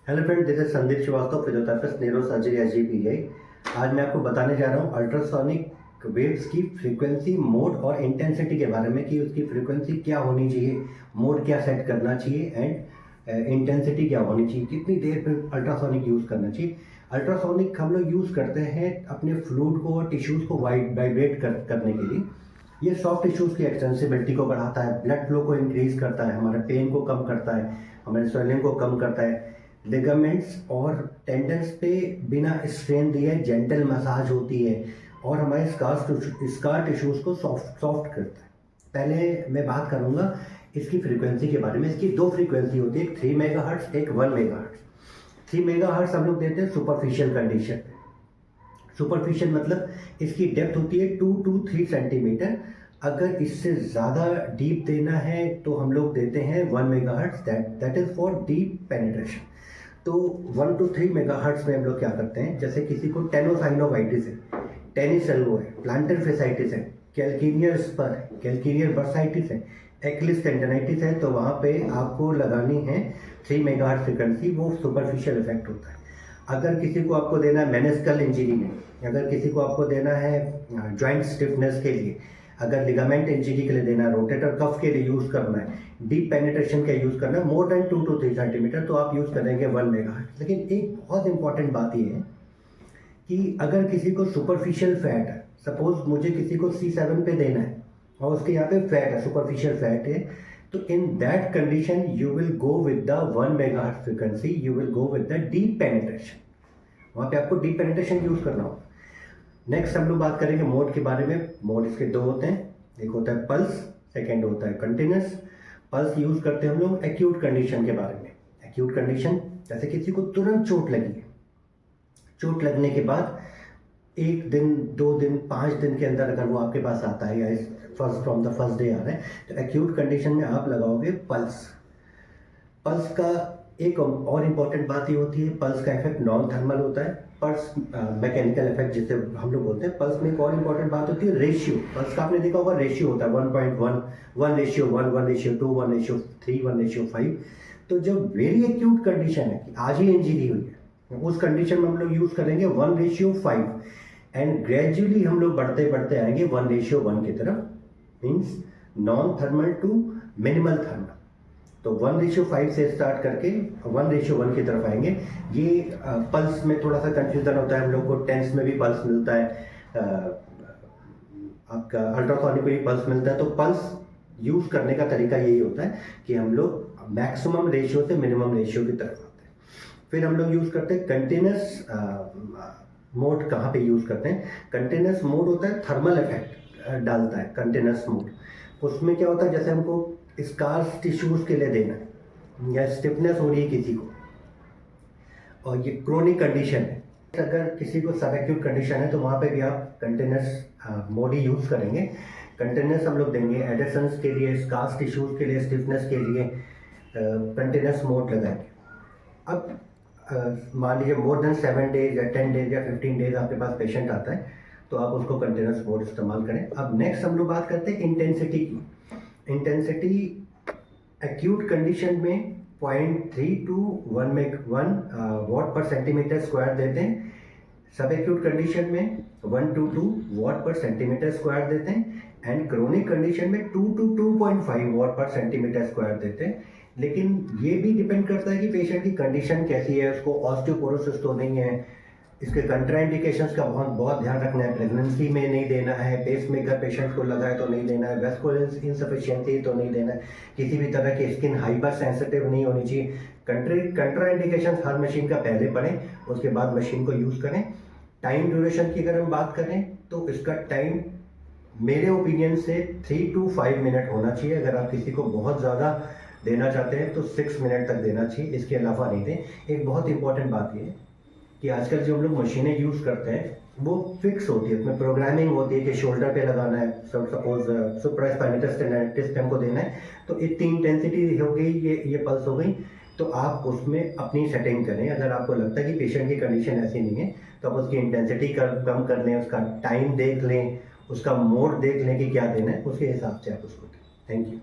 Hello friend, this is Sandeep Srivastava, physiotherapist, neuro surgery SGPI. आज मैं आपको बताने जा रहा हूँ अल्ट्रासोनिक वेव्स की फ्रीक्वेंसी, मोड और इंटेंसिटी के बारे में कि उसकी फ्रीक्वेंसी क्या होनी चाहिए, मोड क्या सेट करना चाहिए एंड इंटेंसिटी क्या होनी चाहिए, कितनी देर पर अल्ट्रासोनिक यूज़ करना चाहिए। अल्ट्रासोनिक हम लोग यूज़ करते हैं अपने फ्लूइड को और टिश्यूज़ को वाइब्रेट करने के लिए। ये सॉफ्ट टिश्यूज़ की एक्सटेंसिबिलिटी को बढ़ाता है, ब्लड फ्लो को इंक्रीज करता है, हमारे पेन को कम करता है, हमारे स्वेलिंग को कम करता है। लिगामेंट्स और टेंडन्स पे बिना स्ट्रेन दिए जेंटल मसाज होती है और हमारे स्कार टिश्यूज़ को सॉफ्ट करता है। पहले मैं बात करूँगा इसकी फ्रीक्वेंसी के बारे में। इसकी दो फ्रीक्वेंसी होती है, एक 3 मेगाहर्ट्ज़, एक 1 मेगाहर्ट्ज़। 3 मेगाहर्ट्ज़ हम लोग देते हैं सुपरफिशियल कंडीशन। सुपरफिशियल मतलब इसकी डेप्थ होती है 2 to 3 सेंटीमीटर। अगर इससे ज़्यादा डीप देना है तो हम लोग देते हैं 1 megahertz, that is for deep penetration. तो 1 to 3 मेगाहर्ट्ज़ में हम लोग क्या करते हैं, जैसे किसी को टेनोसाइनोवाइटिस है, टेनिस एल्बो है, प्लांटर फेसाइटिस है, कैल्किनियर स्पर है, कैल्किनियर बर्साइटिस है, एक्लिस टेंडनाइटिस है, तो वहाँ पे आपको लगानी है 3 मेगाहर्ट्ज़ फ्रीक्वेंसी। वो सुपरफिशियल इफेक्ट होता है। अगर किसी को आपको देना है मेनिस्कल इंजरी में, अगर किसी को आपको देना है जॉइंट स्टिफनेस के लिए, अगर लिगामेंट इंजरी के लिए देना है, रोटेटर कफ के लिए यूज़ करना है, डीप पेनिट्रेशन का यूज़ करना है, मोर देन 2 to 3 सेंटीमीटर, तो आप यूज़ करेंगे 1 मेगाहर्ट्ज़। लेकिन एक बहुत इंपॉर्टेंट बात ये है कि अगर किसी को सुपरफिशियल फैट है, सपोज मुझे किसी को C7 पे देना है और उसके यहाँ पे फैट है, सुपरफिशियल फैट है, तो in that condition you will go with the 1 megahertz frequency, you will go with the deep penetration. वहाँ पे आपको डीप पेनिट्रेशन यूज़ करना होगा। नेक्स्ट हम लोग बात करेंगे मोड के बारे में। मोड इसके दो होते हैं, एक होता है पल्स, सेकेंड होता है कंटिन्यूस। पल्स यूज़ करते हैं हम लोग एक्यूट कंडीशन के बारे में। एक्यूट कंडीशन जैसे किसी को तुरंत चोट लगी है, चोट लगने के बाद 1 दिन 2 दिन 5 दिन के अंदर अगर वो आपके पास आता है या first from the first day आ रहा है, तो एक्यूट कंडीशन में आप लगाओगे पल्स। पल्स का एक और इम्पॉर्टेंट बात ये होती है, पल्स का इफेक्ट नॉन थर्मल होता है, पल्स मैकेनिकल इफेक्ट जिसे हम लोग बोलते हैं। पल्स में एक और इम्पॉर्टेंट बात होती है रेशियो। पल्स का आपने देखा होगा रेशियो होता है 1.1, 1:1, 1:2, 1:3, 1:5। तो जब वेरी एक्यूट कंडीशन है कि आज ही इंजरी हुई है, उस कंडीशन में हम लोग यूज करेंगे 1:5 एंड ग्रेजुअली हम लोग बढ़ते बढ़ते आएंगे 1:1 की तरफ, means non thermal to minimal thermal. तो 1:5 से स्टार्ट करके 1:1 की तरफ आएंगे। ये पल्स में थोड़ा सा कंफ्यूजन होता है हम लोग को, टेंस में भी पल्स मिलता है, आपका अल्ट्रासोनिक में भी पल्स मिलता है। तो पल्स यूज करने का तरीका यही होता है कि हम लोग मैक्सिमम रेशियो से मिनिमम रेशियो की तरफ आते हैं। फिर हम लोग यूज करते हैं कंटिन्यूस मोड। कहाँ पे यूज करते हैं? कंटिन्यूस मोड होता है थर्मल इफेक्ट डालता है कंटिन्यूस मोड। उसमें क्या होता है, जैसे हमको स्कार्स टिश्यूज के लिए देना है या स्टिफनेस हो रही है किसी को और ये क्रोनिक कंडीशन है, अगर किसी को सब एक्यूट कंडीशन है, तो वहाँ पे भी आप कंटिन्यूस मोड ही यूज़ करेंगे। कंटिन्यूस हम लोग देंगे एडिशंस के लिए, स्कार्स टिश्यूज के लिए, स्टिफनेस के लिए कंटिन्यूस मोड लगाएंगे। अब मान लीजिए मोर देन 7 डेज या 10 डेज या 15 डेज आपके पास पेशेंट आता है, तो आप उसको कंटिन्यूस मोड इस्तेमाल करें। अब नेक्स्ट हम लोग बात करते हैं इंटेंसिटी की। इंटेंसिटी एक्यूट कंडीशन में 0.3 to 1 वॉट पर सेंटीमीटर स्क्वायर देते हैं। सब एक्यूट कंडीशन में 1 to 2 वॉट पर सेंटीमीटर स्क्वायर देते हैं एंड क्रोनिक कंडीशन में 2 to 2.5 वॉट पर सेंटीमीटर स्क्वायर देते हैं। लेकिन ये भी डिपेंड करता है कि पेशेंट की कंडीशन कैसी है, उसको ऑस्टियोपोरोसिस तो नहीं है, इसके कंट्राइंडिकेशंस का बहुत ध्यान रखना है। प्रेगनेंसी में नहीं देना है, पेसमेकर पेशेंट को लगा है तो नहीं देना है, वेस्कुलर इनसफिशिएंसी तो नहीं देना है, किसी भी तरह की स्किन हाइपर सेंसिटिव नहीं होनी चाहिए। कंट्राइंडिकेशंस हर मशीन का पहले पढ़ें, उसके बाद मशीन को यूज़ करें। टाइम ड्यूरेशन की अगर हम बात करें तो इसका टाइम मेरे ओपिनियन से 3 to 5 मिनट होना चाहिए। अगर आप किसी को बहुत ज़्यादा देना चाहते हैं तो 6 मिनट तक देना चाहिए, इसके अलावा नहीं दें। एक बहुत इंपॉर्टेंट बात ये है कि आजकल जो हम लोग मशीनें यूज़ करते हैं वो फिक्स होती है, उसमें प्रोग्रामिंग होती है कि शोल्डर पे लगाना है, सपोज सुप्रास्पाइनल टेंडिस पे हमको देना है, तो इतनी इंटेंसिटी हो गई, ये पल्स हो गई, तो आप उसमें अपनी सेटिंग करें। अगर आपको लगता है कि पेशेंट की कंडीशन ऐसी नहीं है, तो आप उसकी इंटेंसिटी कम कर लें, उसका टाइम देख लें, उसका मोड देख लें कि क्या देना है, उसके हिसाब से आप उसको दें। Thank you.